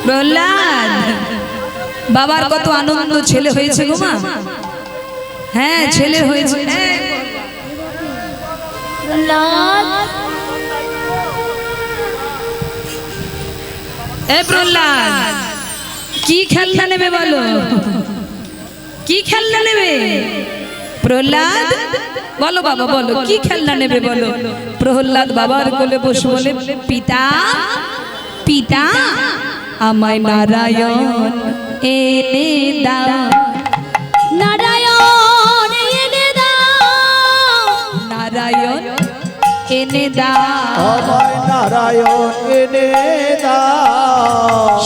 প্রহ্লাদ বাবার কত আনন্দ, ছেলে হয়েছে গো মা। হ্যাঁ ছেলে হয়েছে। প্রহ্লাদ কি খেলনা নেবে বলো, কি খেলনা নেবে? প্রহ্লাদ বলো বাবা বলো কি খেলনা নেবে বলো। প্রহ্লাদ বাবার কোলে বসে বলে, পিতা পিতা আমায় নারায়ণ এনে দাও, নারায়ণ এনে দাও, নারায়ণ এনে দাও, আমায় নারায়ণ এনে দাও।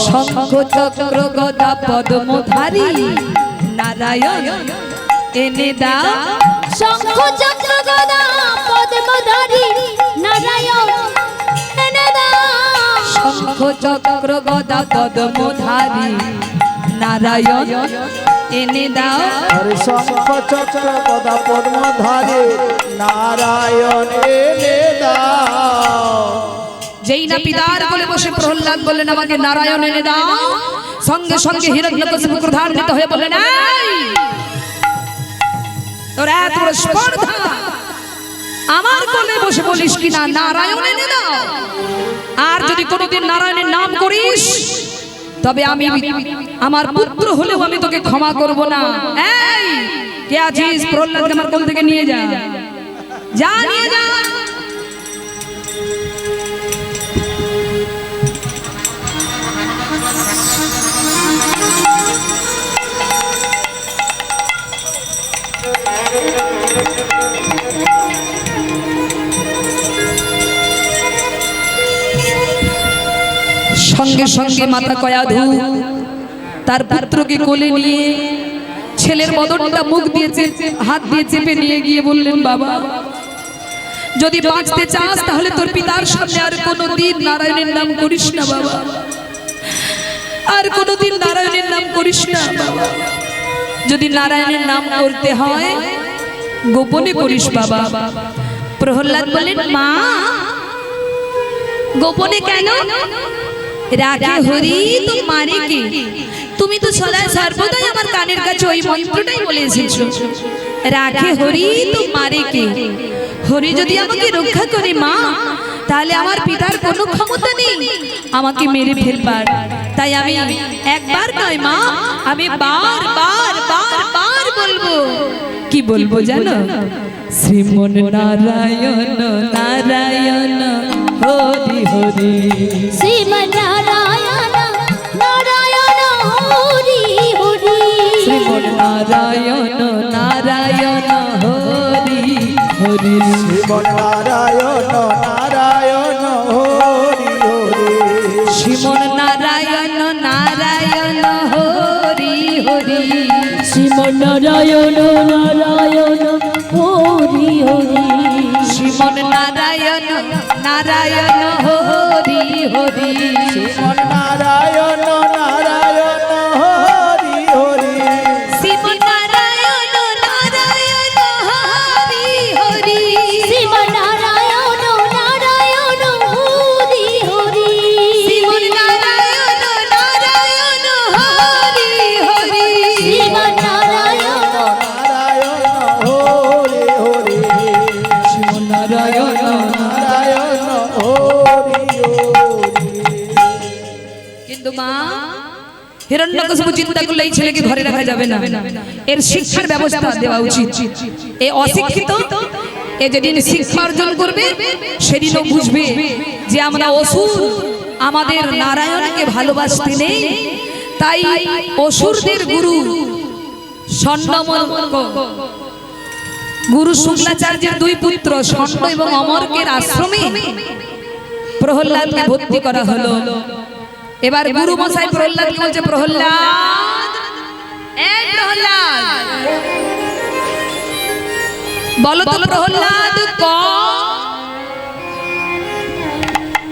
শঙ্খ চক্র গদা পদ্মধারী নারায়ণ এনে দাও, শঙ্খ চক্র গদা পদ্মধারী নারায়ণ এনে দাও, শঙ্খ চক্র গদা পদ্মধারী নারায়ণ এনে দাও। আরে শঙ্খ চক্র গদা পদ্মধারী নারায়ণ এনে দাও। যেই না পিতার কোলে বসে প্রহ্লাদ বললেন আমাকে নারায়ণ এনে দাও, সঙ্গে সঙ্গে হিরণ্যকশিপু ক্রোধান্বিত হয়ে বললেন, তোর এত বড় স্পর্ধা, আমার কোলে বসে বলিস কিনা নারায়ণ এনে দাও, আর যদি কোনোদিন নারায়ণের নাম করিস তবে আমি আমার পুত্র হলেও আমি তোকে ক্ষমা করব না। এই কে আছিস? প্রহ্লাদকে আমার কোল থেকে নিয়ে যা, যা নিয়ে যা। সঙ্গে সঙ্গে মাথা কয়া ধু তার পুত্রকে কোলে নিয়ে ছেলের বদনটা মুখ দিয়ে হাত দিয়ে চেপে নিয়ে গিয়ে বললেন, বাবা যদি বাঁচতে চাস তাহলে তোর পিতার সামনে আর কোনোদিন নারায়ণের নাম করিস না বাবা, আর কোনোদিন নারায়ণের নাম করিস না বাবা, যদি নারায়ণের নাম করতে হয় গোপনে করিস বাবা। প্রহ্লাদ বললেন, মা গোপনে কেন? রাখে হরি তো মারে কে? তুমি তো সদা সর্বদাই আমার কানের কাছে ওই মন্ত্রটাই বলে এসেছো, রাখে হরি তো মারে কে? হরি যদি আমাকে রক্ষা করে মা, তাহলে আমার পিতার কোনো ক্ষমতা নেই আমাকে মেরে ফেলবার। তাই আমি একবার নয় মা, আমি বার বার বার বার বলবো। কি বলবো জানো? শ্রীমন নারায়ণ নারায়ণ হরি হরি, শ্রীমন নারায়ণ নারায়ণ হরি হরি, শ্রীমন নারায়ণ নারায়ণ হরি হরি, শ্রীমন নারায়ণ নারায়ণ হরি হরি, শ্রীমন নারায়ণ নারায়ণ হরি হরি, শ্রীমন নারায়ণ নারায়ণ হরি হরি, শ্রীমন নারায়ণ নারায়ণ হরি হরি, শ্রীমন নারায়ণ নারায়ণ হরি হরি, শ্রীমন নারায়ণ নারায়ণ হরি হরি, শ্রীমন নারায়ণ নারায়ণ হরি হরি, শ্রীমন নারায়ণ নারায়ণ হরি হরি, শ্রীমন নারায়ণ নারায়ণ হরি হরি, শ্রীমন নারায়ণ। নারায়ণ হরি হরি। কিন্তু মা হিরণ্যকশিপু চিন্তা করলে এই ছেলেকে ঘরে রাখা যাবে না, এর শিক্ষার ব্যবস্থা দেওয়া উচিত। এই অশিক্ষিত এ যেদিন শিক্ষা অর্জন করবে সেদিনও বুঝবে যে আমরা অসুর, আমাদের নারায়ণকে ভালোবাসতে নেই। তাই অসুরদের গুরু ষণ্মর্ক গুরু শুক্লাচার্যের দুই পুত্র ষণ্ড এবং অমর্কের আশ্রমে প্রহ্লাদকে ভর্তি করা হলো। এবার গুরু মশাই প্রহ্লাদকে বলছে, প্রহ্লাদ এই প্রহ্লাদ বলো তো প্রহ্লাদ ক,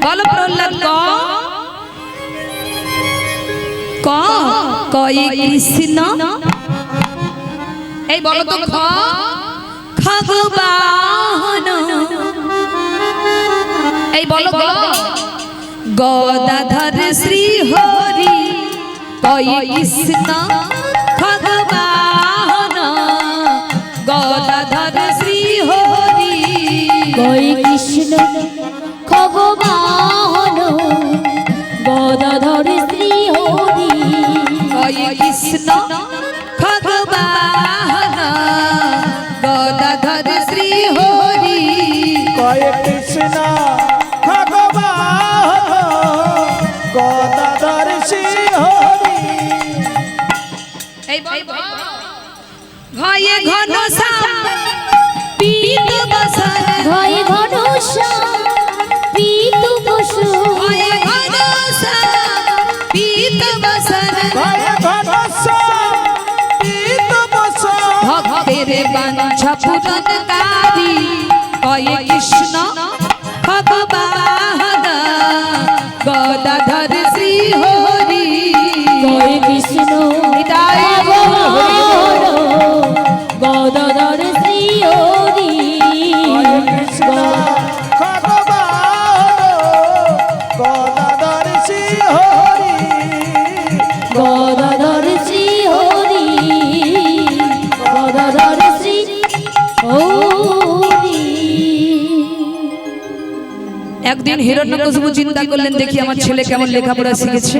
বলো প্রহ্লাদ ক, ক কয়ে কৃষ্ণ, এই বলো তো খ, খগবাহন, এই বলো গ, গদাধর শ্রী হরি কয়ে কৃষ্ণ ভগবান গদাধর শ্রী হরি কই কৃষ্ণ খগবাহন গদাধর শ্রী হরি কয়ে কৃষ্ণ ভগবান গদাধর শ্রী হরি কয় কৃষ্ণ ভগবান গদাধর শ্রী হরি এই ভয়ে ঘন পীত বসন ভয় ঘনশ্যাম পীত বসু ভয়ে ঘন পীত বসন কয় ঘনশ্যাম পীত বসন ভক্তের বাঞ্ছা পূরণকারী কয়ে কৃষ্ণ ভগবান গদাধর শ্রী হরি কই কৃষ্ণ নিতাই ভগবান গদাধর শ্রী হরি কয় কৃষ্ণ ভগবান গদাধর শ্রী হরি গদাধর শ্রী হরি গদাধর শ্রী হরি একদিন হিরণ্যকশিপু চিন্তা করলেন দেখি আমার ছেলে কেমন লেখাপড়া শিখেছে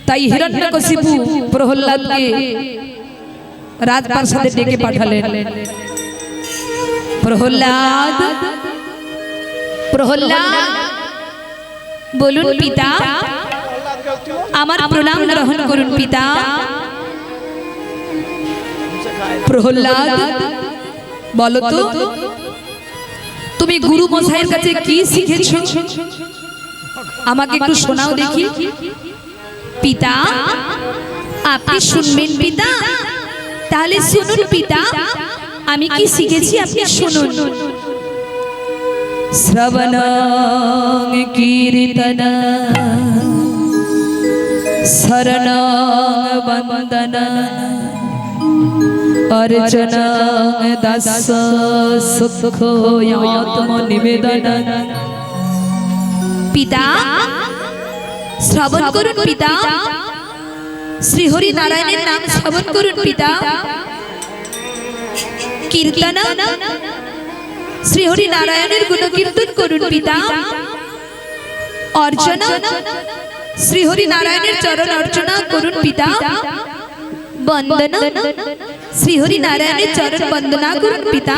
তাই হিরণ্যকশিপু প্রহ্লাদকে রাজপ্রাসাদে ডেকে পাঠালেন প্রহ্লাদ প্রহ্লাদ বলুন পিতা আমার প্রণাম গ্রহণ করুন পিতা প্রহ্লাদ বলো তো তুমি গুরু মশাইয়ের কাছে কি শিখেছো আমাকে একটু শোনাও দেখি পিতা আপনি শুনবেন পিতা তাহলে শুনুন পিতা আমি কি শিখেছি আপনি শুনুন শ্রবণং কীর্তন শরণং বন্দন अर्चन दस सुख आत्म निवेदन पिता श्रवण करुन पिता श्री हरि नारायणের নাম শ্রবণ করুন পিতা কীর্তন শ্রী হরি নারায়ণের গুণ কীর্তন করুন পিতা অর্চন শ্রী হরি নারায়ণের চরণ অর্চনা করুন পিতা বন্দন শ্রী হরি নারায়ণের চরণ বন্দনা করুন পিতা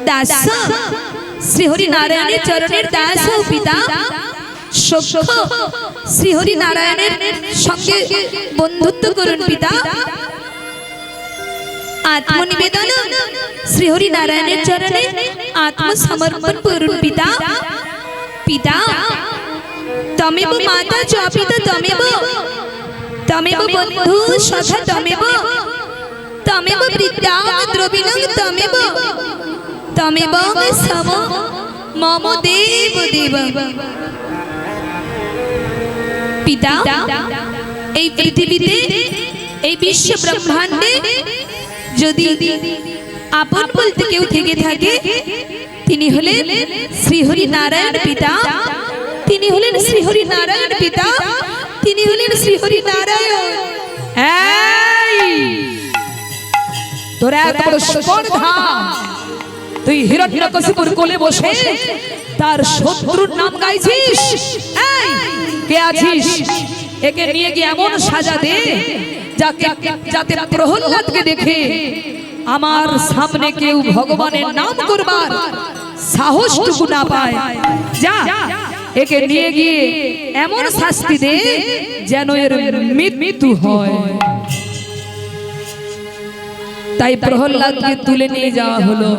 দাস শ্রী হরি নারায়ণের চরণের দাস হও পিতা সখ্য শ্রী হরি নারায়ণের সঙ্গে বন্ধুত্ব করুন পিতা আত্মনিবেদন শ্রী হরি নারায়ণের চরণে আত্মসমর্পণ করুন পিতা পিতা তমেব মাতা চ পিতা তমেব तमेव बंधु सखा तमेव वृद्धा द्रविणं तमेव सम मम देव देव पिता এই পৃথিবীতে এই বিশ্ব ব্রহ্মাণ্ডে যদি আপন বলতে কেউ থেকে থাকে তিনি হলেন শ্রী হরি নারায়ণ পিতা তিনি হলেন শ্রী হরি নারায়ণ পিতা তিনি হলেন শ্রী হরি নারায়ণ এই তোরা এত বড় স্পর্ধা তুই হিরণ্যকশিপুর কোলে বসে তার শত্রুর নাম গাইছিস এই কে আছিস একে নিয়ে গিয়ে এমন সাজা দে যাতে প্রহ্লাদকে দেখে আমার সামনে কেউ ভগবানের নাম করবার সাহসটুকু না পায় যা একে নিয়ে গিয়ে এমন শাস্তি দে যেন এর মৃত্যু হয় তাই প্রহ্লাদকে তুলে নিয়ে যাওয়া হলো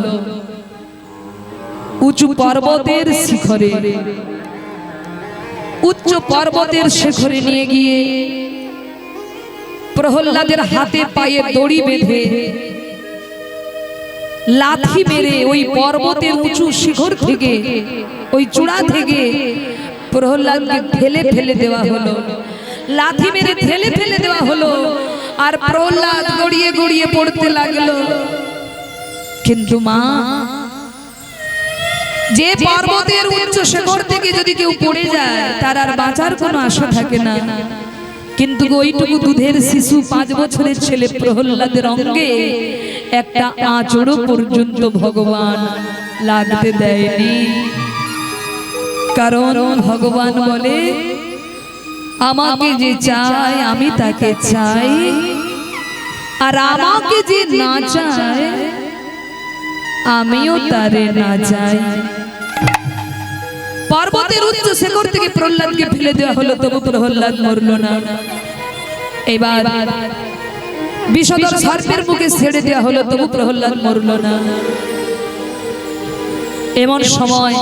উঁচু পর্বতের শিখরে উচ্চ পর্বতের শিখরে নিয়ে গিয়ে প্রহ্লাদের হাতে পায়ে দড়ি বেঁধে লাথি মেরে ওই পর্বতের উঁচু শিখর থেকে ওই চূড়া থেকে প্রহ্লাদকে ঠেলে ফেলে দেওয়া হলো লাথি মেরে ঠেলে ফেলে দেওয়া হলো আর প্রহ্লাদ গড়িয়ে গড়িয়ে পড়তে লাগলো কিন্তু মা যে পর্বতের উচ্চ শিখর থেকে যদি কেউ পড়ে যায় তার আর বাঁচার কোনো আশা থাকে না কিন্তু ওইটুকু দুধের শিশু 5 বছরের ছেলে প্রহ্লাদের অঙ্গে একটা আঁচড়ও পর্যন্ত ভগবান লাগতে দেয়নি। কারণ ভগবান বলে আমাকে যে চায় আমি তাকে চাই, আর আমাকে যে না চায় আমিও তারে না চাই। পর্বতের উচ্চ শিখর থেকে প্রহ্লাদকে ফেলে দেওয়া হলো, তবু প্রহ্লাদ মরল না। এবার বিষধর সর্পের মুখে ছেড়ে দেওয়া হলো, তবু প্রহ্লাদ মরল না। এমন সময়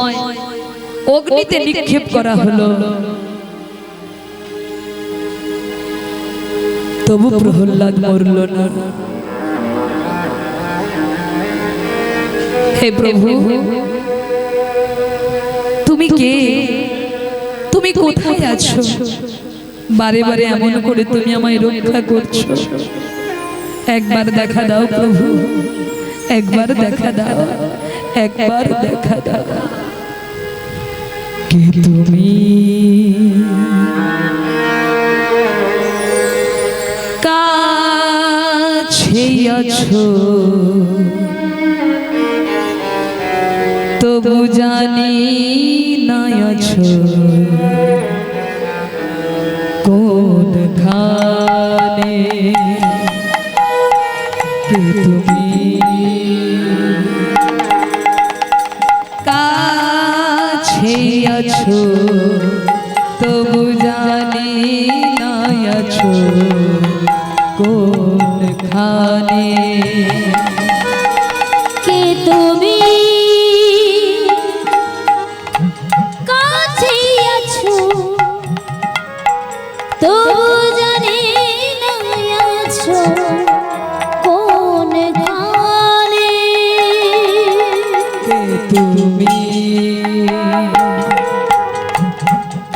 অগ্নিতে নিক্ষেপ করা হলো, তবু প্রহ্লাদ মরল না। হে প্রভু, তুমি কে? তুমি কোথায় আছো? বারে বারে এমন করে তুমি আমায় রক্ষা করছো। একবার দেখা দাও প্রভু, একবার দেখা দাও, একবার দেখা দাও। কে তুমি? কাছে আছো তবু জানি না আছো কোনখানে। কে তুমি? কাছে আছো তবু জানি না আছো কোনখানে। কে তুমি? কাছে আছো তবু জানি না আছো কোনখানে। কে তুমি?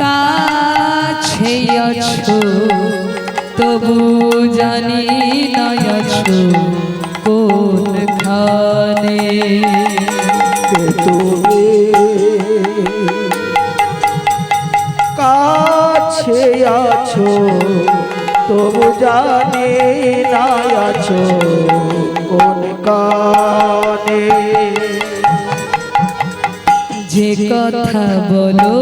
কাছে আছো তবু জানি না আছো কোনখানে। কে তুমি? কাছে আছো তবু জানি না আছো কোনখানে। যে কথা বলো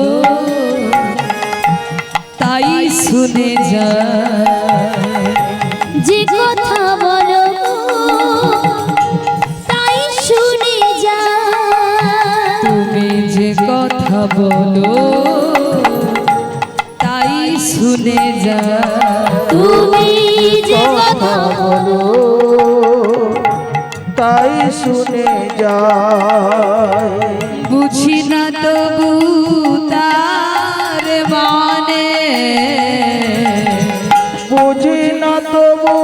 তাই শুনে যায়, যে কথা বলো তাই শুনে যা। তুমি যে কথা বলো তাই শুনে যায়। তুমি যে কথা বলো তাই শুনে যায়। বুঝি না তবু তার মানে, বুঝি না তবু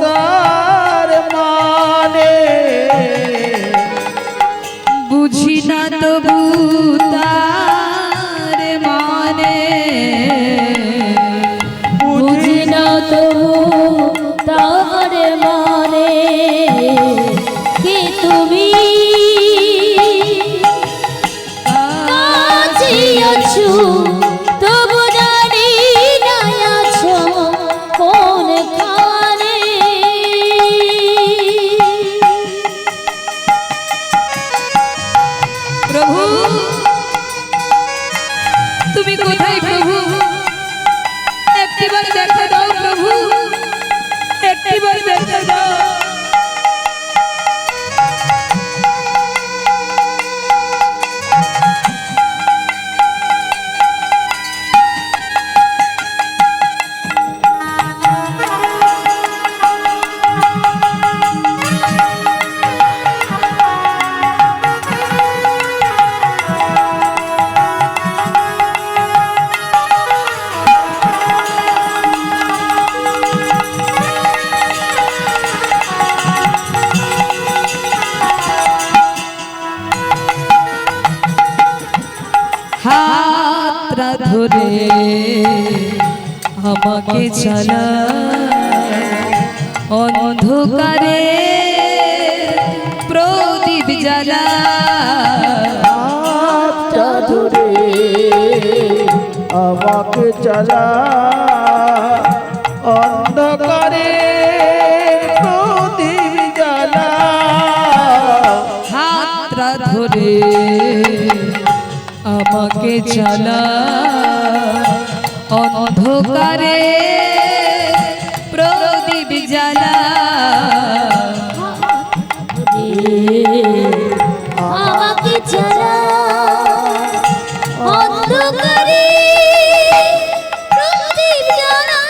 তার মানে। বুঝি না তবু তার মানে। বুঝি না তবু তার মানে। কে তুমি? কাছে আছো তবু জানি না আছো কোনখানে। প্রভু তুমি কোথায় প্রভু? একটিবার দেখা দাও প্রভু, একটিবার দেখা দাও। হাতটা ধরে আমাকে চালা অন্ধকারে প্রদীপ জ্বালা। হাতটা ধরে আমাকে চালা অন্ধকারে প্রদীপ জ্বালা হাতটা ধরে আমাকে চালা অন্ধকারে প্রদীপ জ্বালা আমাকে ছাড়া অন্ধকারে প্রদীপ জ্বালা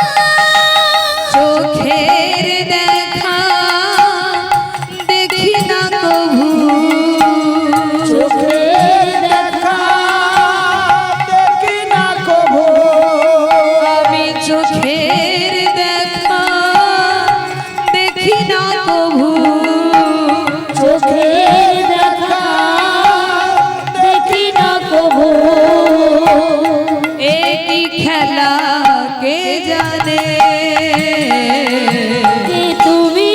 চোখের দেখা দেখি না কভু চোখের দেখা দেখি না কভু আমি চোখের দেখা দেখি না কভু চোখের দেখা দেখি না কভু এই খেলা কে জানে কে তুমি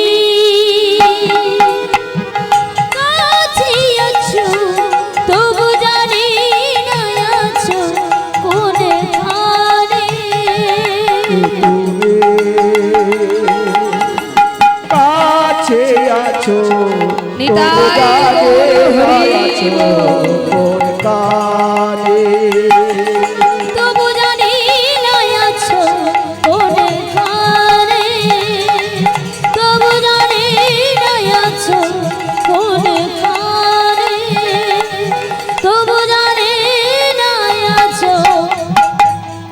কাছে আছো তবু জানি না আছো কোনখানে তুমি কাছে আছো নিতাই আছো কোন কানে তবু জানি না আছো কোনখানে তবু জানি না আছো কোনখানে তবু জানি না আছো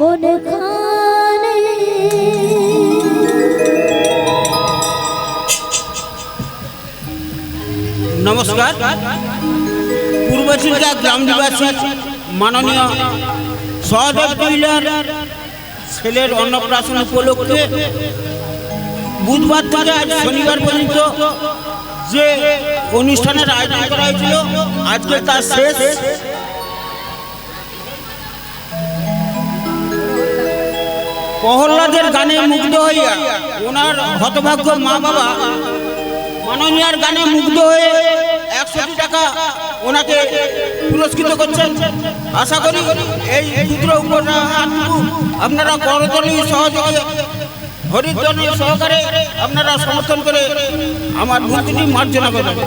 কোনখানে নমস্কার। পূর্বচিল্কা গ্রাম নিবাসী মাননীয় সহদেব টেইলর ছেলের অন্নপ্রাশন উপলক্ষে বুধবার থেকে আজ শনিবার পর্যন্ত যে অনুষ্ঠানের আয়োজন করা হয়েছিল আজকে তার শেষ। প্রহ্লাদের গানে মুগ্ধ হইয়া ওনার হতভাগ্য মা বাবা মাননীয়ার গানে মুগ্ধ হয়ে 100 টাকা ওনাকে পুরস্কৃত করছেন। আশা করি এই ক্ষুদ্র উপহারটুকু আপনারা করতলি সহযোগে হরিধ্বনি সহকারে আপনারা সমর্থন করে আমার মূর্তিটি মার্জনা করবেন।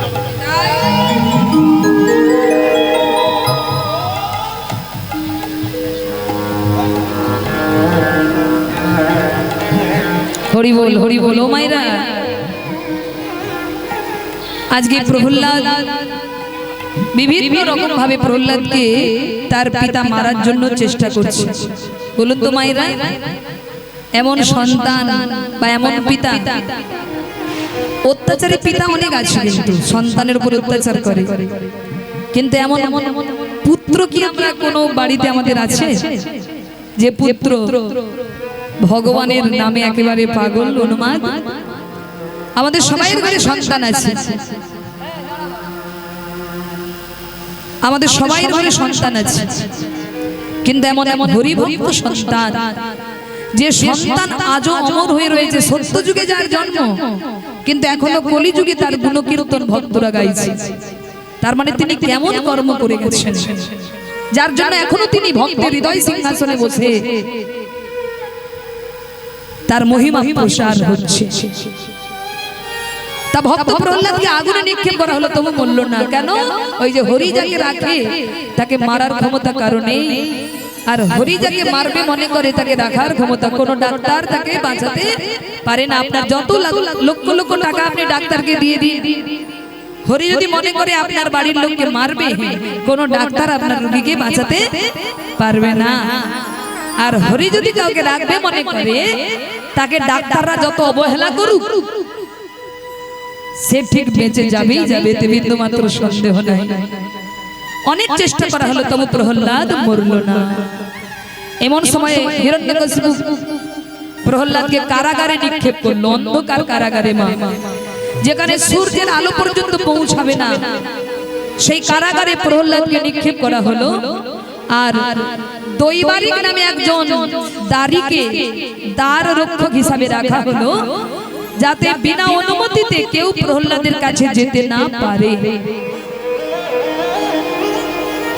হরি বল ও মাইরা আজকে প্রহ্লাদ বিভিন্ন রকম ভাবে প্রহ্লাদকে তার পিতা মারার জন্য চেষ্টা করছে। বলুন তো মাইরা, এমন সন্তান বা এমন পিতা, অত্যাচারী পিতা অনেক আছে কিন্তু সন্তানের উপর অত্যাচার করে, কিন্তু এমন পুত্র কি আমরা কোনো বাড়িতে আমাদের আছে যে পুত্র ভগবানের নামে একেবারে পাগল উন্মাদ? আমাদের সবাইয়ের ঘরে সন্তান আছে, আমাদের সবাইয়ের ঘরে সন্তান আছে, কিন্তু এমন এমন হরিভক্ত সন্তান যে সন্তান আজও অমর হয়ে রয়েছে। সত্য যুগে যার জন্ম, কিন্তু এখনো কলি যুগে তার গুণকীর্তন ভক্তরা গাইছে। তার মানে তিনি কেমন কর্ম করে গেছেন, যার জন্য এখনো তিনি ভক্তের হৃদয় সিংহাসনে বসে তার মহিমা প্রসার হচ্ছে। তা ভক্ত প্রহ্লাদকে আগুনে নিক্ষেপ করা হলো, তবু মরল না কেন? ওই যে হরি যাকে রাখে তাকে মারার ক্ষমতা কারণে, আর হরি যাকে মারবে মনে করে তাকে রাখার ক্ষমতা কোনো ডাক্তার তাকে বাঁচাতে পারে না। আপনার যত লক্ষ লক্ষ টাকা আপনি ডাক্তারকে দিয়ে দিন, হরি যদি মনে করে আপনার বাড়ির লোককে মারবে, কোনো ডাক্তার আপনার রোগীকে বাঁচাতে পারবে না। আর হরি যদি কাউকে রাখবে মনে করে, তাকে ডাক্তাররা যত অবহেলা করুক সে ঠিক বেঁচে যাবেই যাবে, এতে বিন্দু মাত্র সন্দেহ নাই। অনেক চেষ্টা করা হলো তবু প্রহ্লাদ মরল না। এমন সময়ে হিরণ্যকশিপু প্রহ্লাদকে কারাগারে নিক্ষেপ করলো, অন্ধকার কারাগারে, মা যেখানে সূর্যের আলো পর্যন্ত পৌঁছাবে না, সেই কারাগারে প্রহ্লাদকে নিক্ষেপ করা হলো। আর দৈবারিক নামে একজন দারীকে দ্বার রক্ষক হিসাবে রাখা হলো, যাতে বিনা অনুমতিতে কেউ প্রহ্লাদের কাছে যেতে না পারে।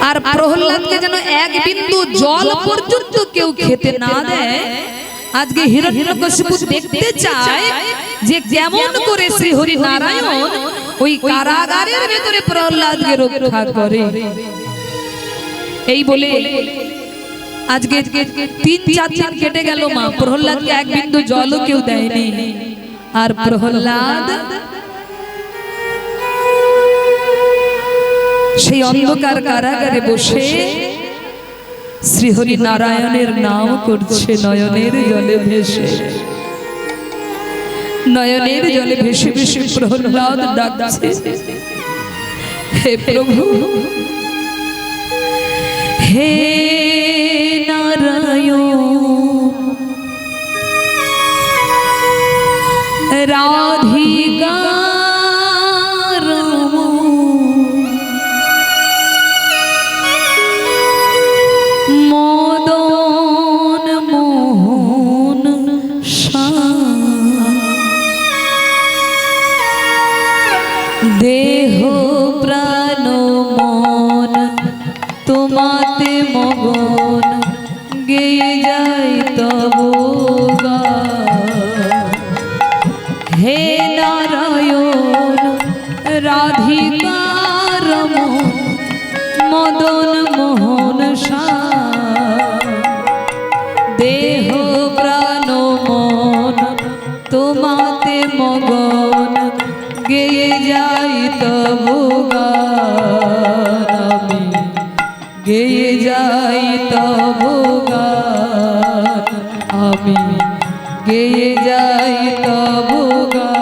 আর প্রহ্লাদকে যেন এক বিন্দু জল পর্যন্ত কেউ খেতে না দেয়, আজকে হিরণ্যকশিপু দেখতে চায় যে কেমন করে শ্রী হরি নারায়ণ ওই কারাগারের ভেতরে প্রহ্লাদকে রক্ষা করে। এই বলে আজকে 3-4 দিন কেটে গেল মা, প্রহ্লাদকে এক বিন্দু জলও কেউ দেয়নি। আর প্রহ্লাদ সেই অন্ধকার কারাগারে বসে শ্রীহরি নারায়ণের নাম করছে, নয়নের জলে ভেসে, নয়নের জলে ভেসে ভেসে প্রহ্লাদ ডাকছে, হে প্রভু, হে নারায়ণ, রাধিকা দেহ প্রাণ মন তোমাতে মগন, গেয়ে যাই তব গান। হে নারায়ণ রাধিকার মদন মোহন দেহ প্রাণ মন তোমাতে মগন, গেয়ে যাই তব গান, আমি গেয়ে যাই তব গান, আমি গেয়ে যাই তব গান।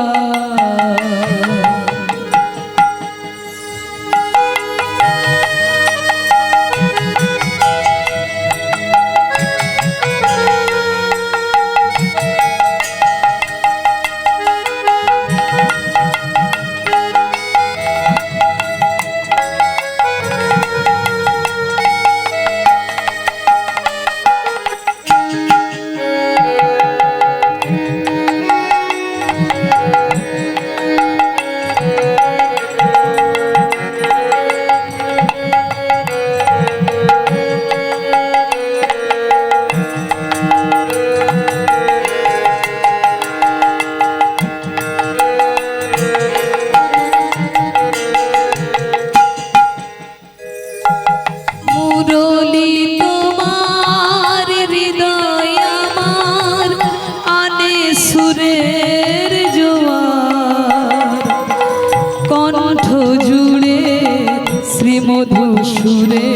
মধু সুরে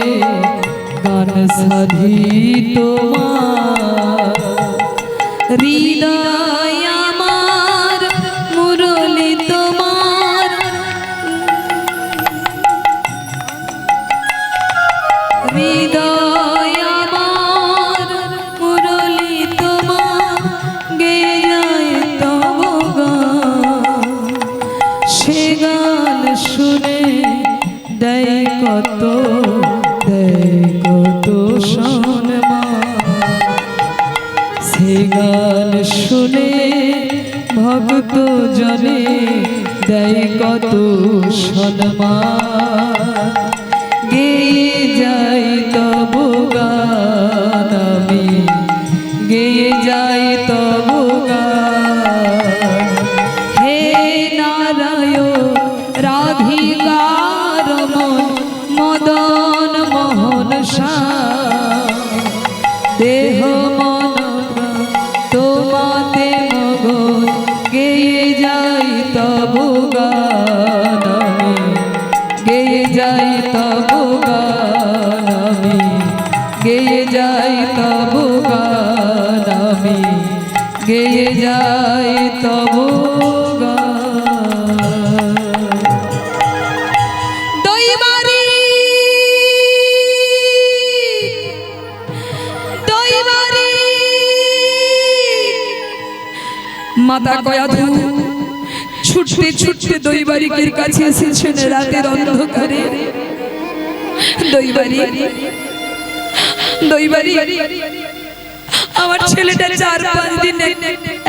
গান সাধি তোমার, হৃদয় আমার মুরলি তোমার, হৃদয় আমার মুরলি তোমার, গেয়ে যায় তব গান। সে গান শুনে দেয় কত সম্মান, সে গান শুনে ভক্ত জনে দেয় কত সম্মান, গেয়ে যাই তব গান, আমি গেয়ে যাই তব গান। হে নারায়ণ রাধিকার মদন মোহন দেহ মন তোমাতে মগন, গেয়ে যাই তব গান, আমি গেয়ে যাই তব গান, আমি গেয়ে যাই তব গান, আমি গেয়ে যাই তব গান। মাতা কয়াধু ছুটতে ছুটতে দৈবারিকের কাছে এসেছেন রাতের অন্ধকারে। দৈবারিক, আমার ছেলেটা 4-5 দিন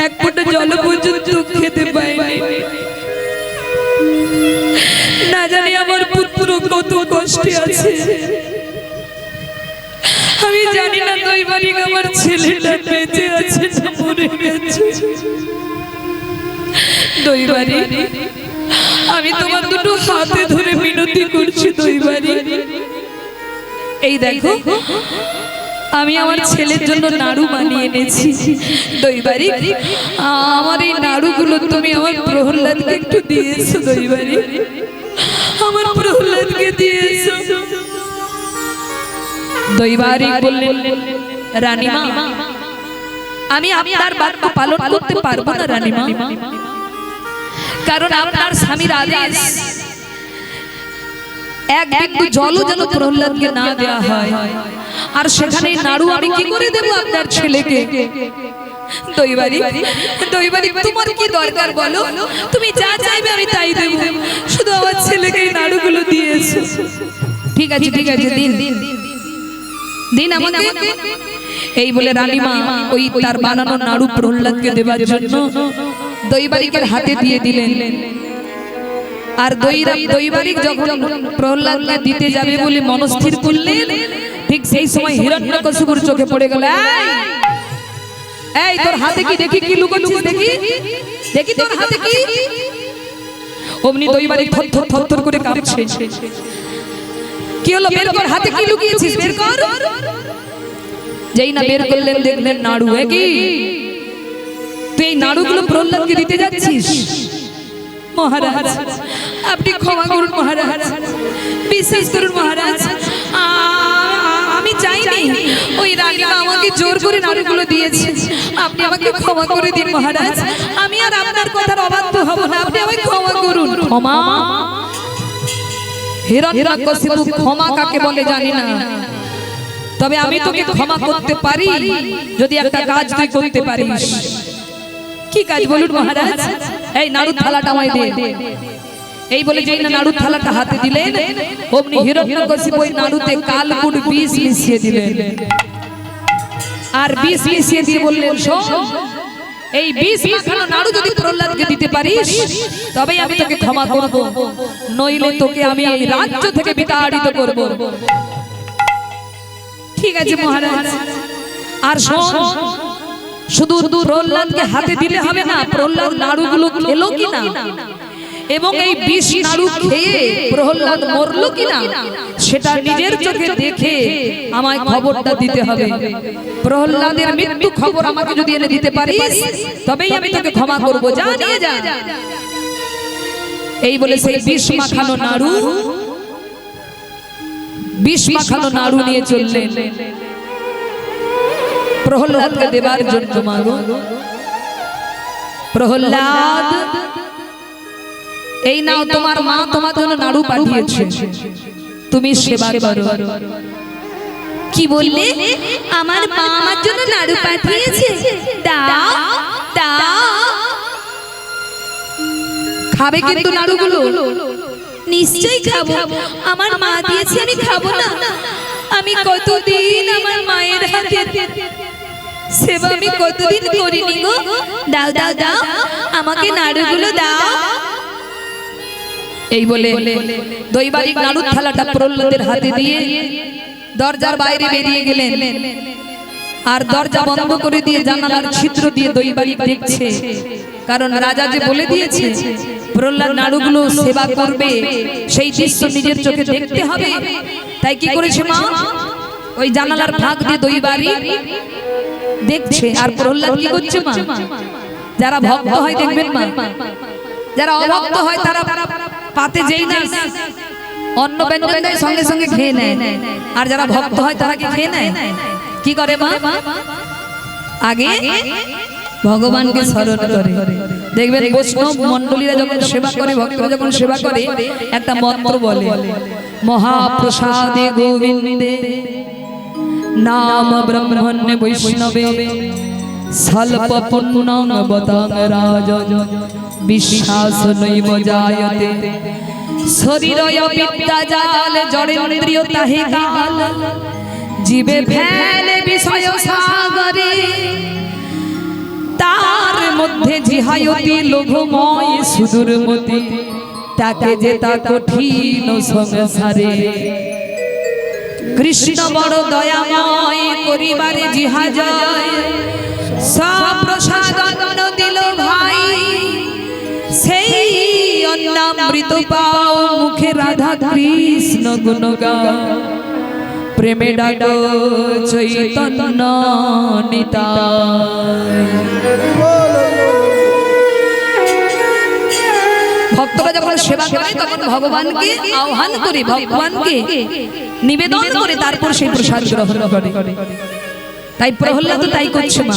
এক ফোঁটা জল পর্যন্ত খেতে পায়নি, না জানি আমার পুত্র কত কষ্টে আছে। আমি জানি না দৈবারিক আমার ছেলেটা বেঁচে আছে না মরে গেছে। দৈবারিক, আমি তোমার দুটো হাতে ধরে মিনতি করছি দৈবারিক, এই দেখো আমি আমার ছেলের জন্য নাড়ু বানিয়ে এনেছি। দৈবারিক, আমার এই নাড়ুগুলো তুমি আমার প্রহ্লাদকে একটু দিয়েছো দৈবারিক, আমার প্রহ্লাদকে দিয়েছো। দৈবারিক বললেন, রানীমা আমি আপনার বাক্য পালন করতে পারবো না রানীমা, কারণ আপনার স্বামীর আদেশ এক বিন্দু জলও যেন প্রহ্লাদকে না দেওয়া হয়, আর সেখানে নাড়ু আমি কি করে দেব আপনার ছেলেকে। দৈবারিক, দৈবারিক তোমার কি দরকার বলো, তুমি যা চাইবে আমি তাই দেব, শুধু আমার ছেলেকে এই নাড়ুগুলো দিয়েছো। ঠিক আছে ঠিক আছে, দিন দিন দিন আমাকে। এই বলে রানীমা ওই তার বানানো নাড়ু প্রহ্লাদকে দেবার জন্য দৈবারিকের হাতে দিয়ে দিলেন। আর দৈবারিক যখন প্রহ্লাদকে দিতে যাবে বলে মনস্থির করলেন, ঠিক সেই সময় হিরণ্যকশিপুর চোখে পড়ে গেল। এই তোর হাতে কি, দেখি কি লুকোচ্ছিস, দেখি দেখি তোর হাতে কি। অমনি দৈবারিক থরথর থরথর করে কাঁপছে। কি হলো, বের কর, হাতে কি লুকিয়েছিস, বের কর। যেই না বের করলেন দেখলেন নাড়ু। কি তুই এই নাড়ুগুলো প্রহ্লাদকে দিতে যাচ্ছিস? মহারাজ আপনি ক্ষমা করুন মহারাজ, বিশ্বাস করুন মহারাজ, আমি চাইনি, ওই রানীমা আমাকে জোর করে নাড়ুগুলো দিয়েছে, আপনি আমাকে ক্ষমা করে দিন মহারাজ, আমি আর আপনার কথার অবাধ্য হব না, আপনি আমাকে ক্ষমা করুন। ক্ষমা? হিরণ্যকশিপু ক্ষমা কাকে বলে জানি না, তবে আমি তোকে ক্ষমা করতে পারি যদি একটা কাজ তুই করতে পারিস। কি কাজ বলুন মহারাজ? এই নাড়ুর থালাটা আমায় দে। এই বলে যেই না নাড়ুর থালাটা হাতে দিলেন, অমনি হিরণ্যকশিপু ওই নাড়ুতে কালকুট বিষ মিশিয়ে দিলেন। আর বিষ মিশিয়ে দিয়ে বললেন, শোন, এই বিষ মাখানো নাড়ু যদি প্রহ্লাদকে দিতে পারিস তবেই আমি তোকে ক্ষমা করব, নইলে তোকে আমি এই রাজ্য থেকে বিতাড়িত করব। ঠিক আছে মহারাজ। আর শোন, শুধু প্রহ্লাদকে হাতে দিলে হবে না, প্রহ্লাদ নাড়ুগুলো খেলো কিনা এবং এই বিষ নাড়ু খেয়ে প্রহ্লাদ মরলো কিনা সেটা নিজের চোখে দেখে আমায় খবরটা দিতে হবে। প্রহ্লাদের মৃত্যু খবর আমাকে যদি এনে দিতে পারিস তবেই আমি তোকে ক্ষমা করব, যা নিয়ে যা। এই বলে সেই বিষ মাখানো নাড়ু নিয়ে চললেন প্রহ্লাদকে দেবার জন্য। মাগো প্রহ্লাদ, এই নাও তোমার মা তোমার জন্য নাড়ু পাঠিয়েছে, তুমি সেবা করো। কি বললে? আমার মা আমার জন্য নাড়ু পাঠিয়েছে? দাও দাও। খাবে কিন্তু নাড়ুগুলো? নিশ্চয়ই খাবো, আমার মা দিয়েছে, আমি খাবো না? আমি কতদিন আমার মায়ের হাতে সেবা আমি কতদিন করিনি গো। দাও দাও দাও, আমাকে নাড়ুগুলো দাও। এই বলে দৈবারিক নাড়ুর থালাটা প্রহ্লাদের হাতে দিয়ে দরজার বাইরে বেরিয়ে গেলেন। আর দরজা বন্ধ করে দিয়ে জানালার ছিদ্র দিয়ে দৈবারিক দেখছে, কারণ রাজা যে বলে দিয়েছে প্রহ্লাদ নাড়ুগুলো সেবা করবে, সেই দৃশ্য নিজের চোখে দেখতে হবে। তাই কি করেছে মা, ওই জানালার ফাঁক দিয়ে দৈবারিক দেখছে। আর প্রহ্লাদ কি করছে মা? যারা ভক্ত হয় দেখবেন মা, যারা অভক্ত হয় তারা পাতে যেই না অন্ন ব্যঞ্জন দেয় সঙ্গে সঙ্গে খেয়ে নেয়, আর যারা ভক্ত হয় তারা কি খেয়ে নেয়? কি করে মা? আগে ভগবানকে স্মরণ করে। দেখবেন বৈষ্ণব মণ্ডলীরা যখন সেবা করে, ভক্তরা যখন সেবা করে, একটা মন্ত্র বলে, মহাপ্রসাদে গোবিন্দে নাম ব্রহ্মণ্যে বৈষ্ণবে স্বল্প পুণ্যং বতাং রাজন বিশ্বাস নৈব জায়তে শরীরয় বিদ্যাজাল জড়েন্দ্রিয় তাহে কাল জীবে ফেলে বিষয় সাগরে তার মধ্যে জিহায়তি লোভময় সুদূরমতি তাকে যেতা কঠিন সংসারে। কৃষ্ণ বড় দয়াময় করিবারে জিহা জয় সব প্রসাদ অন্ন দিল ভাই সেই অন্নামৃত পাও মুখে রাধা কৃষ্ণ গুণ গাও প্রেমে ডাকো চৈতন্য নিতাই। ভক্তরা যখন সেবা করে তখন ভগবানকে আহ্বান করে ভগবানকে নিবেদন করে তারপর সেই প্রসাদ গ্রহণ করে। তাই প্রহ্লাদ তাই করছে মা,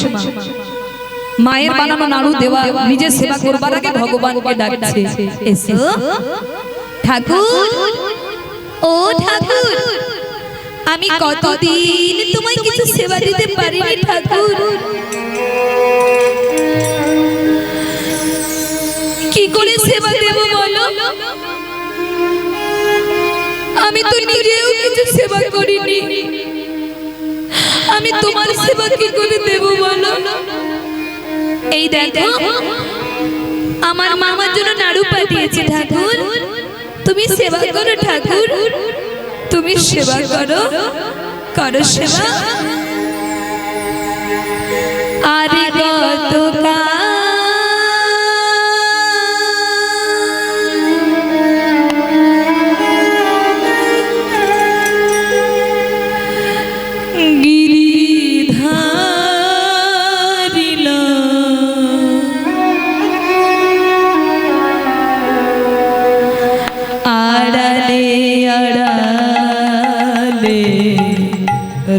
মায়ের বানানো নাড়ু দেওয়া নিজের সেবা করবার আগে ভগবানকে ডাকছে এসো ঠাকুর, ও ঠাকুর আমি কতদিন তোমায় কিছু সেবা দিতে পারিনি ঠাকুর, কি করে সেবা দেব বলো, আমি তো নিজেও কিছু সেবা করিনি, আমি তোমার সেবা কি করে দেব বলো। এই দেখো আমার মামার জন্য নাড়ু পাঠিয়েছে ঠাকুর, তুমি সেবা করো ঠাকুর, তুমি সেবা করো, করো সেবা। আরে কত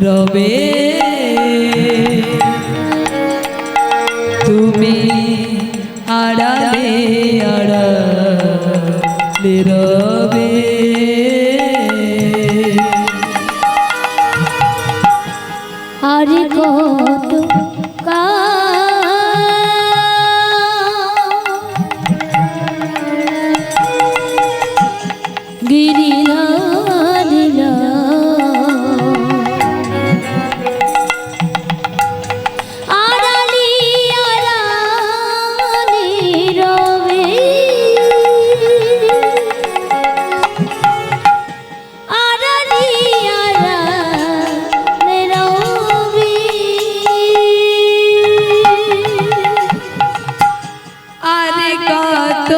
রবে তুমি আড়ালে আড়ালে রবে, আরে কত গিরিলা রবে তুমি আড়ালে আড়ালে রবে। আরে কত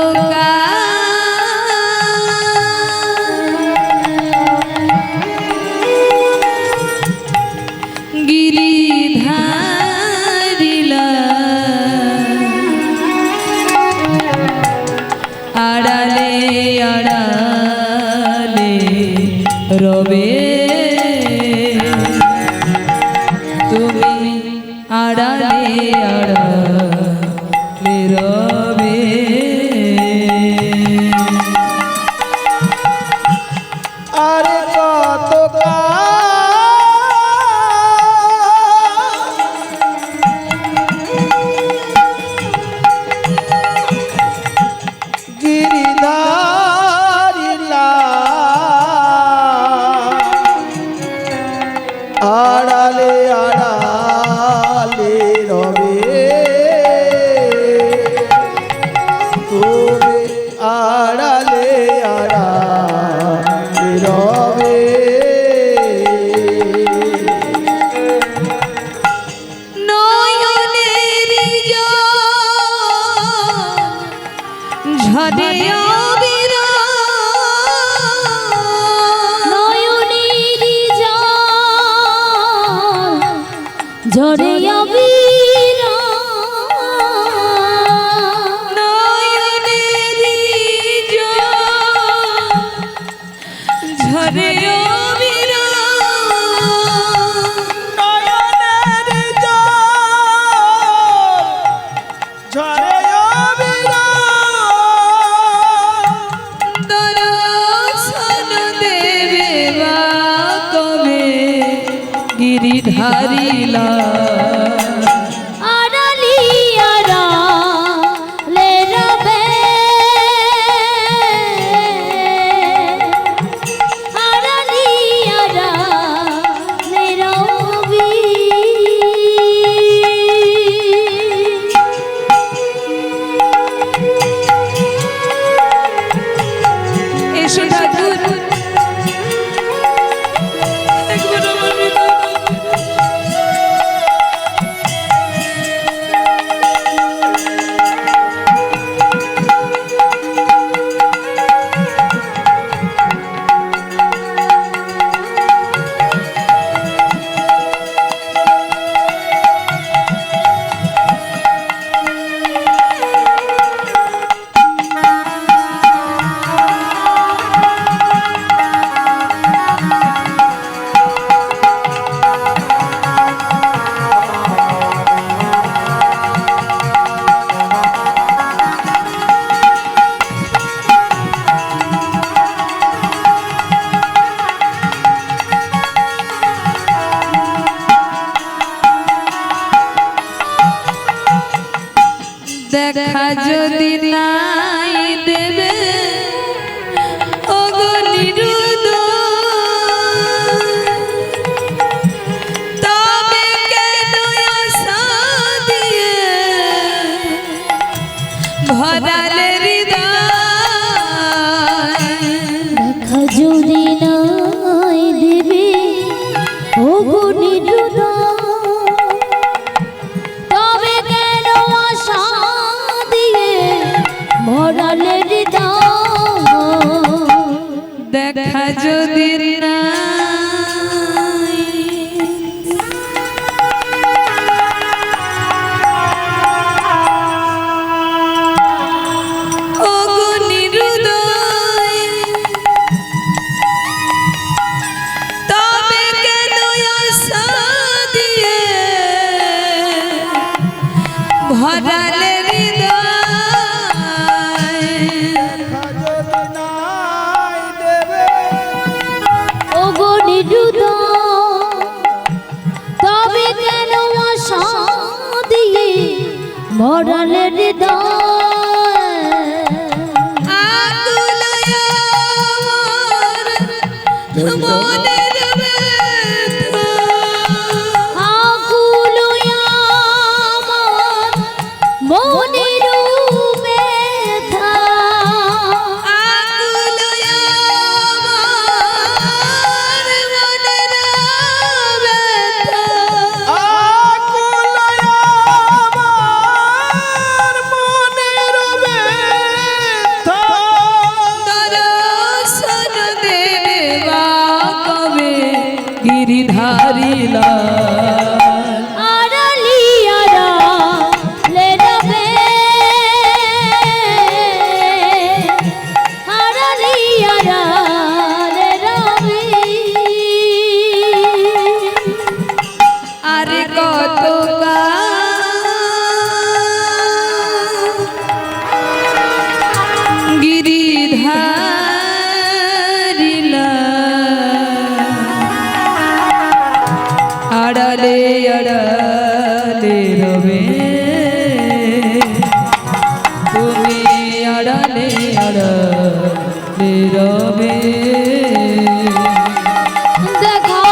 গিরিধারিলা আড়ালে আড়ালে রবে, তুমি আড়ালে আড়ালে রবে। নয়নের জল ঝরে ঝরে ঝরে দর্শন দেবে বা কবে গিরিধারিলা আড়ালি আড়ালে রবে, আড়ালি আড়ালে রবি। এসো ঠাকুর দেখা যদি নাই দেবে ওগো নিরুদয়, তবে কেন আশা দিয়ে ভরালে হৃদয়। দেখা যদি নাই দেবে ওগো নিরুদয়, তবে কেন আশা দিয়ে ভরালে হৃদয়। দেখা যদি নাই ওগো নিরুদয়, তবে কেন আশা দিয়ে ভরালে হৃদয়। যদি নাই দেবে ওগো নিরুদয়, তবে কেন আশা দিয়ে ভরালে হৃদয়। আকুলয় আমার মনের ব্যথা, আকুলই আমার মনের ব্যথা। আকুলয় আমার মনের ব্যথা, আকুলয় আমার মনের ব্যথা। দর্শন দেবে বা কবে গিরিধারী লাল। আড়ালি আড়ালে রবে, আড়ালি আড়ালে রবে। আরে কত গিরিধারী লাল। আড়ালে আড়ালে রবে তুমি, আড়ালে আড়ালে রবে। দেখা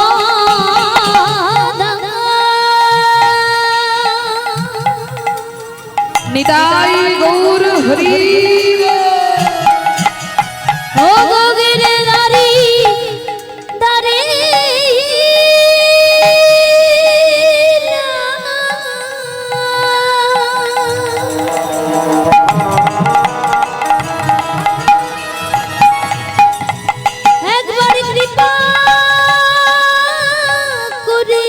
দেখা নিতাই গৌর হরি ও গগনে দারি দারি একবার কৃপা করে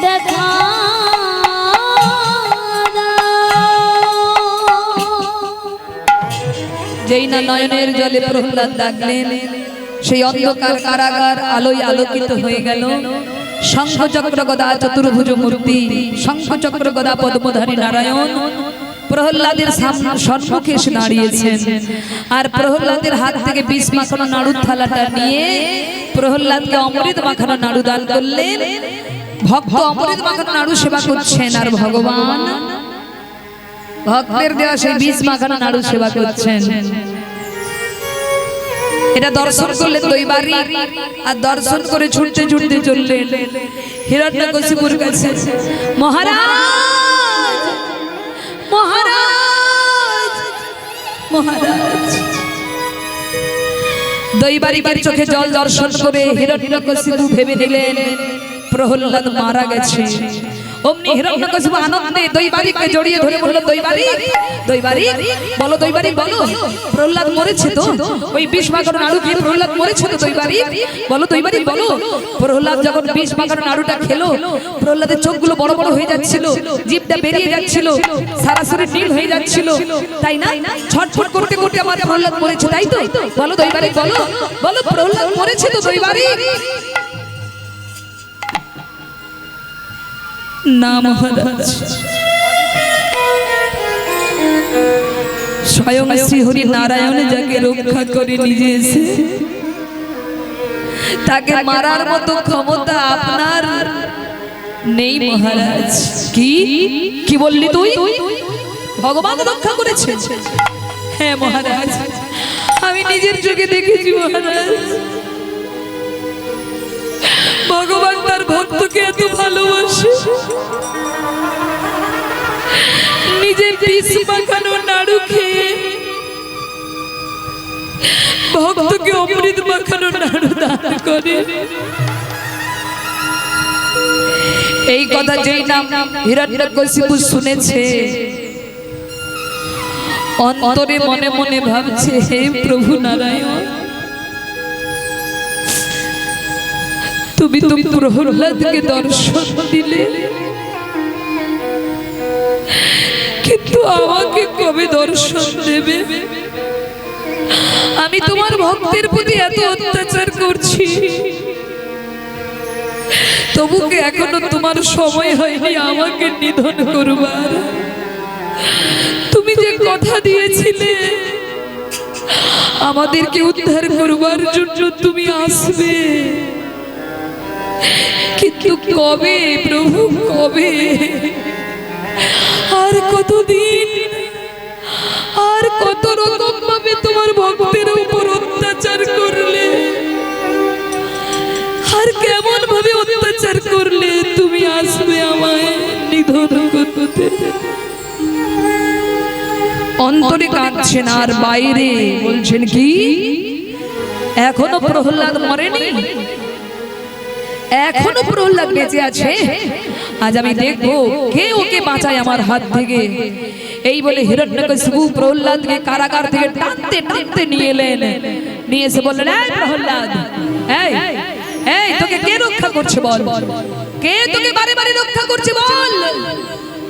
দেখা যেই না নয়নের জলে প্রহ্লাদ ডাকলেন, সেই অন্ধকার কারাগার আলোয় আলোকিত হয়ে গেল। শঙ্খ চক্র গদা চতুর্ভুজ মূর্তি, শঙ্খ চক্র গদা পদ্মধারী নারায়ণ প্রহ্লাদের সম্মুখে এসে দাঁড়িয়েছেন। আর প্রহ্লাদের হাত থেকে বিষ মাখানো নাড়ুর থালাটা নিয়ে প্রহ্লাদকে অমৃত মাখানো নাড়ু দান করলেন। ভক্ত অমৃত মাখানো নাড়ু সেবা করছেন, আর ভগবান ভক্তের দেওয়া সেই বীজ মাখানো নাড়ু সেবা করছেন। এটা দর্শন করলেন দৈবারী, আর দর্শন করে ছুটতে ছুটতে চললেন হিরণ্যকশিপুর কাছে। মহারাজ মহারাজ মহারাজ। দৈবারীর চোখে জল দর্শন করে হিরণ্যকশিপু ভেবে নিলেন প্রহ্লাদ মারা গেছে। অমনি হিরণ্যকশিপু আনন্দে দৈবারীকে জড়িয়ে ধরে বলল, দৈবারী দৈবারী বলো, দৈবারী বলো, প্রহ্লাদ মরেছে তো? ওই বিষ মাখানো নাড়ু খেয়ে প্রহ্লাদ মরেছে তো? দৈবারী বলো, দৈবারী বলো। প্রহ্লাদ যখন বিষ মাখানো নাড়ুটা খেলো, প্রহ্লাদের চোখগুলো বড় বড় হয়ে যাচ্ছিল, জিভটা বেরিয়ে যাচ্ছিল, সারা শরীর নীল হয়ে যাচ্ছিল, তাই না? ছটফট করতে করতে আমার প্রহ্লাদ মরেছে, তাই তো? বলো দৈবারী বলো, বলো প্রহ্লাদ মরেছে তো? দৈবারী না মহারাজ, স্বয়ং শ্রী হরি নারায়ণ যাকে রক্ষা করে নিজে এসে তাকে মারার মতো ক্ষমতা আপনার নেই মহারাজ। কি কি বললি তুই? ভগবান রক্ষা করেছে? হ্যাঁ মহারাজ, আমি নিজের চোখে দেখেছি মহারাজ। ভগবান তার ভক্তকে এত ভালোবাসে, নিজের বিষ মাখানো নাড়ু খেয়ে ভক্তকে অমৃত মাখানো নাড়ু দান করে। এই কথা যেই নাম হিরণ্যকশিপু শুনেছে, অন্তরে মনে মনে ভাবছে, হে প্রভু নারায়ণ, তুমি তো প্রহ্লাদকে দর্শন দিলে, কিন্তু আমাকে কবে দর্শন দেবে? আমি তোমার ভক্তের প্রতি এত অত্যাচার করছি, তবু কি এখনো তোমার সময় হয়নি আমাকে নিধন করবার? তুমি যে কথা দিয়েছিলে আমাদেরকে উদ্ধার করবার জন্য তুমি আসবে, কিন্তু কবে প্রভু, কবে? আর কতদিন, আর কত রকম ভাবে তোমার ভক্তের উপর অত্যাচার করলে, আর কেমন ভাবে অত্যাচার করলে তুমি আসবে আমায় নিধন করতে? অন্তরে কাঁদছেন আর বাইরে বলছেন কি, এখনো প্রহ্লাদ মরেনি, এখনো প্রহ্লাদ বেঁচে আছে। আজ আমি দেখবো কে ওকে বাঁচায় আমার হাত থেকে। এই বলে হিরণ্যকশিপু প্রহ্লাদকে কারাগার থেকে টানতে টানতে নিয়ে এলেন। নিয়ে এসে বললেন, এই প্রহ্লাদ, এই এই তোকে কে রক্ষা করছে বল? কে তোকে বারে বারে রক্ষা করছে বল?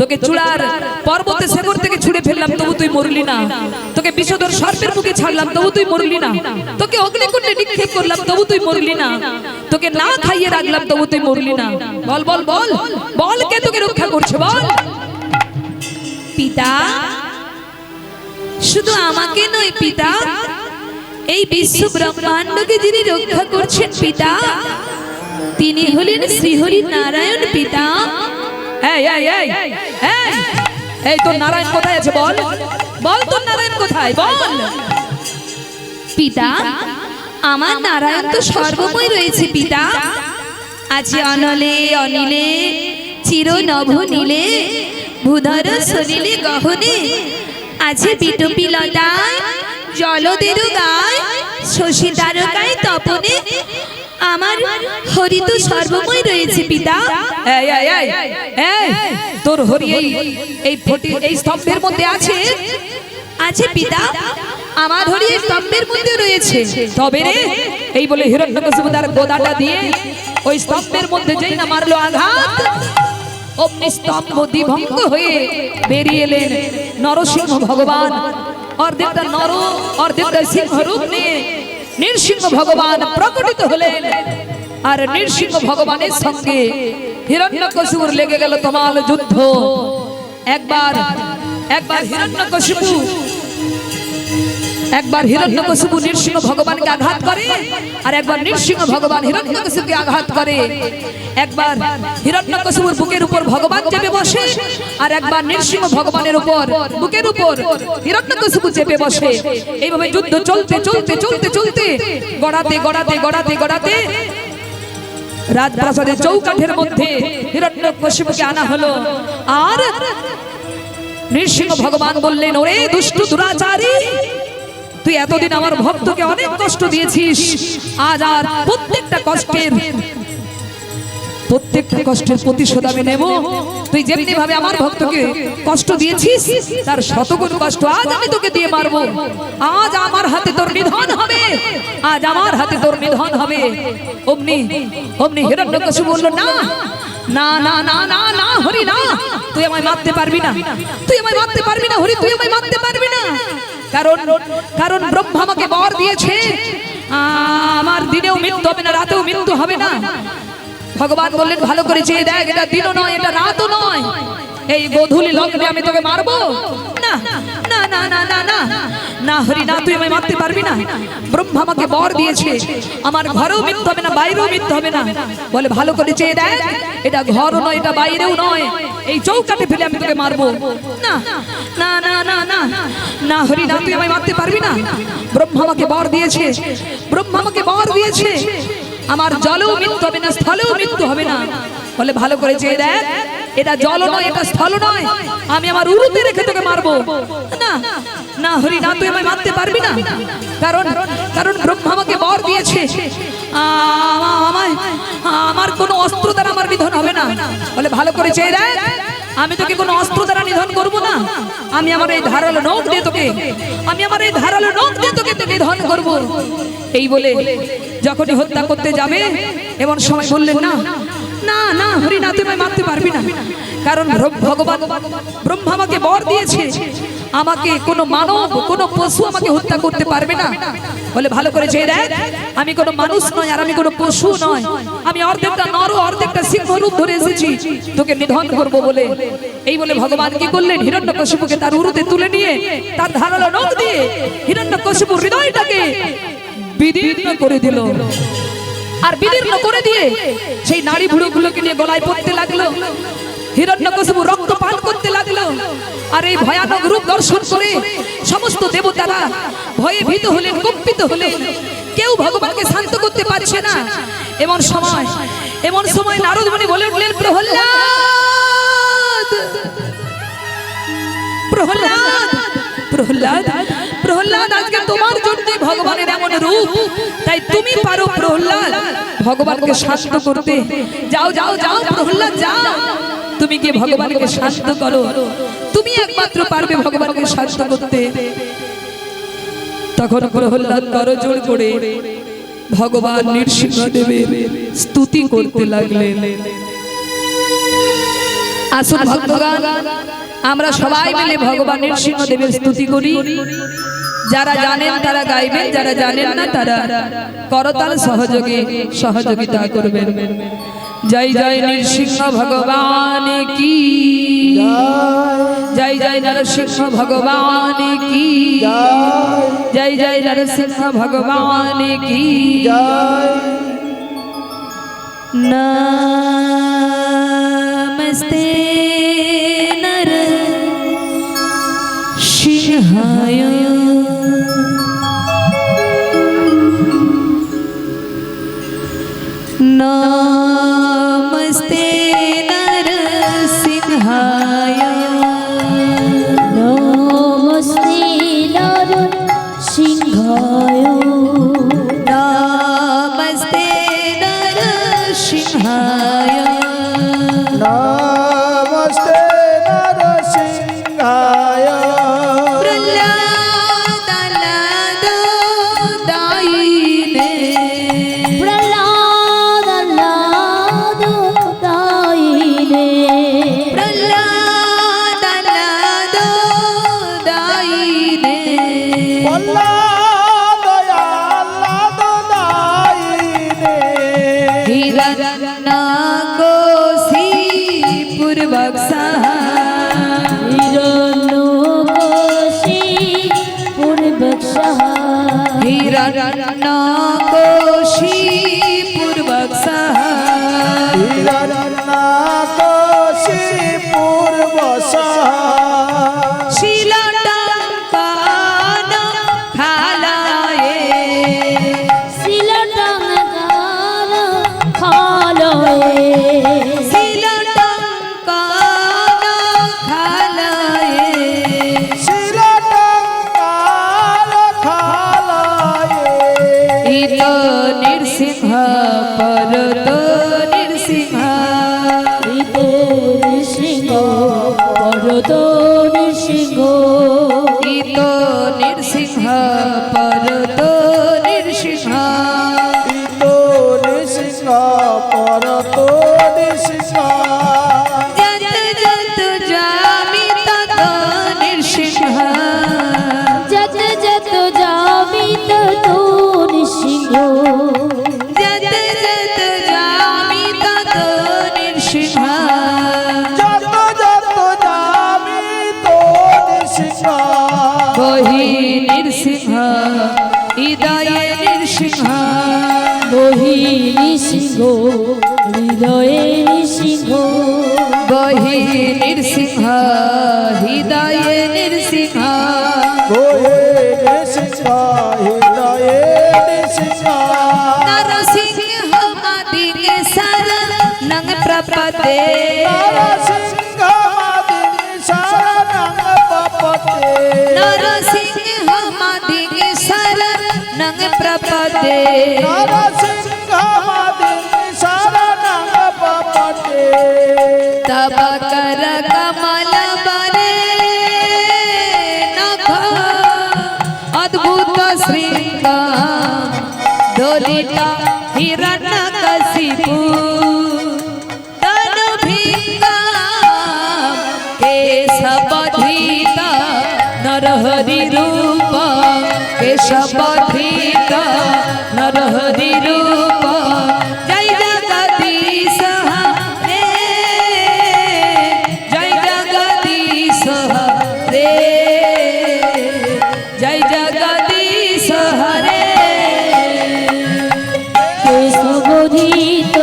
তোকে চূড়ার পর্বতে শেকড় থেকে ছুঁড়ে ফেললাম, তবু তুই মরলি না। তোকে বিষধর সর্পের মুখে ছাড়লাম, তবু তুই মরলি না। তোকে অগ্নিকুণ্ডে নিক্ষেপ করলাম, তবু তুই মরলি না। তোকে না খাইয়ে রাখলাম, তবু তুই মরলি না। বল বল বল বল, কে তোকে রক্ষা করছে বল? পিতা, শুধু আমাকে নয় পিতা, এই বিশ্ব ব্রহ্মাণ্ডকে যিনি রক্ষা করছেন পিতা, তিনি হলেন শ্রীহরি নারায়ণ পিতা। এই এই এই এই এই তোর নারায়ণ কোথায় আছে বল? বল তোর নারায়ণ কোথায় বল? পিতা, আমার নারায়ণ তো সর্বময় রয়েছে পিতা। আছে অনলে অনিলে, চির নভ নীলে, ভূধর সলিলে গহনে, আছে বিটুপি লতায়, জলদের গায়, শশী তারকায় তপনে, আমার হরি তো সর্বময় রয়েছে পিতা। এই এই এই এই তোর হরি এই স্তম্ভের মধ্যে আছে? আছে পিতা, আমার হরি এই স্তম্ভের মধ্যে রয়েছে। তবে রে, এই বলে হিরণ্যকশিপু তার গদাটা দিয়ে ওই স্তম্ভের মধ্যে যেই না মারলো আঘাত, অমনি স্তম্ভ দ্বিভঙ্গ হয়ে বেরিয়ে এলেন নরসিংহ ভগবান। অর্ধেকটা নর, অর্ধেকটা সিংহ রূপ নিয়ে নৃসিংহ ভগবান প্রকটিত হলেন। আর নৃসিংহ ভগবানের সঙ্গে হিরণ্যকশিপুর লেগে গেল তমাল যুদ্ধ। একবার হিরণ্যকশিপু নৃসিংহ ভগবানকে আঘাত করে, আর একবার নৃসিংহ ভগবান হিরণ্যকশিপুকে আঘাত করে। একবার হিরণ্যকশিপুর বুকের উপর ভগবান চেপে বসে, আর একবার নৃসিংহ ভগবানের উপর বুকের উপর হিরণ্যকশিপু চেপে বসে। এইভাবে যুদ্ধ চলতে চলতে চলতে চলতে গড়াতে গড়াতে গড়াতে গড়াতে রাজপ্রাসাদের চৌকাঠের মধ্যে হিরণ্যকশিপুকে আনা হলো। আর নৃসিংহ ভগবান বললেন, ওরে দুষ্ট দুরাচারী, তুই এতদিন আমার ভক্তকে অনেক কষ্ট দিয়েছিস, আজ আর প্রত্যেকটা কষ্টের প্রতিশোধ আমি নেব। তুই যেমনি ভাবে আমার ভক্তকে কষ্ট দিয়েছিস, তার শতগুণ কষ্ট আজ আমি তোকে দিয়ে মারবো। আজ আমার হাতে তোর নিধন হবে, আজ আমার হাতে তোর নিধন হবে। অমনি হিরণ্যকশিপু বলল, না না না না না না হরি না, তুই আমায় মারতে পারবি না, তুই আমায় মারতে পারবি না হরি, তুই আমায় মারতে পারবি না। কারণ ব্রহ্মা আমাকে বর দিয়েছে, আমার দিনেও মৃত্যু হবে না, রাতেও মৃত্যু হবে না। ভগবান বললেন, ভালো করে চেয়ে দেখ, এটা দিনও নয়, এটা রাতও নয়, এই গোধূলি লগ্নে আমি তোকে মারবো না না না না না না না হরি না, তুই আমায় মারতে পারবি না। ব্রহ্মা আমাকে বর দিয়েছে, আমার ঘরেও মৃত্যু হবে না, বাইরেও মৃত্যু হবে না। বলে ভালো করে চেয়ে দেখ, এটা ঘরও নয়, এটা বাইরেও নয়, এই চৌকাঠে ফেলে আমি তোকে মারবো। না না না না না না হরি না, তুই আমায় মারতে পারবি না। ব্রহ্মা আমাকে বর দিয়েছে, ব্রহ্মা আমাকে বর দিয়েছে, আমার জলেও মৃত্যু হবে না, স্থলেও মৃত্যু হবে না। বলে ভালো করে চেয়ে দেখ, এটা জল নয়, এটা স্থল নয়, আমি আমার উরুতে রেখে তোকে মারবো। না না হরি না, তুই আমায় মারতে পারবি না, কারণ কারণ ব্রহ্মা আমাকে বর দিয়েছে, আমার কোনো অস্ত্র দ্বারা আমার নিধন হবে না। বলে ভালো করে চেয়ে দেখ, আমি তোকে কোনো অস্ত্র দ্বারা নিধন করবো না, আমি আমার এই ধারালো নখ দিয়ে তোকে, আমি আমার এই ধারালো নখ দিয়ে তোকে নিধন করবো। এই বলে যখনই হত্যা করতে যাবে এমন সময় বললেন না না না হরি না, তুই আমায় মারতে পারবি না, কারণ ভগবান ব্রহ্মা আমাকে বর দিয়েছে, আমাকে কোনো মানব কোনো পশু আমাকে হত্যা করতে পারবে না। বলে ভালো করে চেয়ে দেখ, আমি কোনো মানুষ নয়, আর আমি কোনো পশু নয়, আমি অর্ধেকটা নর অর্ধেকটা সিংহ রূপ ধরে এসেছি তোকে নিধন করবো বলে। এই বলে ভগবান কি করলেন, হিরণ্যকশিপুকে তার উরুতে তুলে নিয়ে তার ধারালো নখ দিয়ে হিরণ্যকশিপুর হৃদয়টাকে বিদীর্ণ করে দিল। আর বিদীর্ণ করে দিয়ে সেই নাড়ি ভুড়োগুলোকে নিয়ে গলায় পড়তে লাগলো। হিরণ্যকশিপু রক্ত পান করতে লাগলো। আর এই ভয়ানক রূপ দর্শন করে সমস্ত দেবতারা ভয়ে ভীত হলেন, কম্পিত হলেন, কেউ ভগবানকে শান্ত করতে পারছে না। এমন সময় নারদ মুনি বলে উঠলেন, প্রহ্লাদ প্রহ্লাদ প্রহ্লাদ প্রহ্লাদ, আজকে তোমার জন্য ভগবানের এমন রূপ, তাই তুমি পারো প্রহ্লাদ ভগবানকে শান্ত করতে। যাও যাও যাও প্রহ্লাদ, যাও, তুমি গিয়ে ভগবানকে শান্ত করো, তুমি একমাত্র পারবে ভগবানকে শান্ত করতে। তখন প্রহ্লাদ করজোড় করে ভগবান নৃসিংহদেবের স্তুতি করতে লাগলেন। আসুন ভক্তগণ, আমরা সবাই মিলে ভগবান নৃসিংহদেবের স্তুতি করি। যারা জানেন তারা গাইবেন, যারা জানেন না তারা করতাল সহযোগিতা করবেন। জয় জয় নৃসিংহ ভগবান কি, জয় জয় নরসিংহ ভগবান কি, জয় জয় নরসিংহ ভগবান কি। নমস্তে নর সিংহায়, नमस्ते नरसिंहाय, नमस्ते नरसिंहाय, नमस्ते नरसिंहाय, नमस्ते नरसिंहाय, प्रह्लाद दायिने, प्रह्लाद दायिने, प्रह्लाद दायिने, हिरण्यकोशी हिरण्यकोशिपूर्वसः शिलाटंकन खालाये, शिलटंकन खालाये, शिलाटंकन खालाये, शिलटंकार खालाये, इतो नृसिंह परतो नृसिंह, इतो नृसिंह परतो नृसिंह, इतो नृसिंह परतो नृसिंह, इतो नृसिंह परतो नृसिंह, जत जत जामि तत नृसिंह, जत जत जामि ततो नृसिंह, जत जत जामि तत नृसिंह, जत जत जामि বহি নৃসিংহ হৃদয়ে নৃসিংহ বহি নৃসিংহ হৃদয়ে নৃসিংহ বহি নৃসিংহ হৃদয়ে নৃসিংহ বহে নৃসিংহ হৃদয়ে নৃসিংহ নরসিংহ মাদিকে শরণং প্রপদে নরসিংহ মাদিনী শরণং প্রপদে নরসিংহ মাদিকে শরণং প্রপদে নরসিংহ মাদিনী শরণং প্রপদে তব কর কমল বরে নখ অদ্ভুত শৃঙ্গ দোলিত হিরণ্য কশিপু তনু ভিঙ্গ কেশবধৃত নরহরি রূপ কেশবধৃত নরহরি রূপ জয় জগদীশ রে জয় জগদীশ রে জয় জগদীশ হরে কেশবধৃত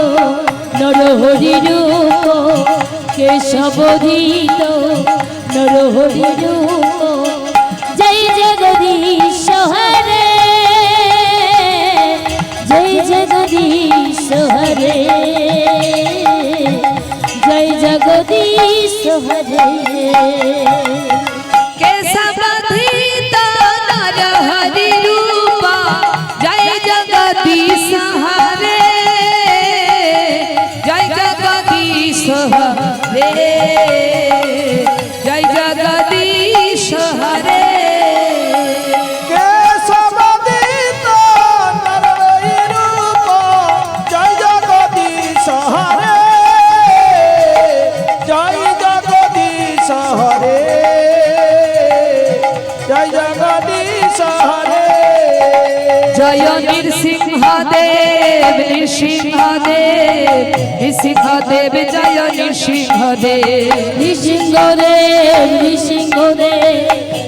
নরহরি রূপ কেশবধৃত নরহরি রূপ জয় জগদীশ হরে জয় জগদীশ হরে জয় জগদীশ হরে কেশবধৃত নরহরি রূপ জয় জগদীশ হরে জয় জগদীশ হরে জয় জগদীশ হরে কেশবধৃত নরহরি রূপ জয় জগদীশ হরে জয় জগদীশ হরে জয় জগদীশ হরে জয় নৃসিংহদেব নৃসিংহদেব নৃসিংহদেব জয় নৃসিংহদেব নৃসিংহদেব নৃসিংহদেব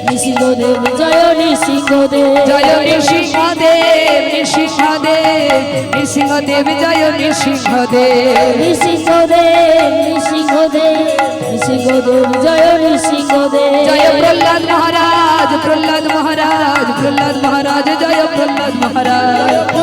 নৃসিংহদেব জয় নৃসিংহদেব জয় নৃসিংহদেব নৃসিংহদেব নৃসিংহদেব জয় নৃসিংহদেব নৃসিংহদেব নৃসিংহদেব নৃসিংহদেব জয় নৃসিংহদেব জয় প্রহ্লাদ মহারাজ প্রহ্লাদ মহারাজ প্রহ্লাদ মহারাজ জয় প্রহ্লাদ মহারাজ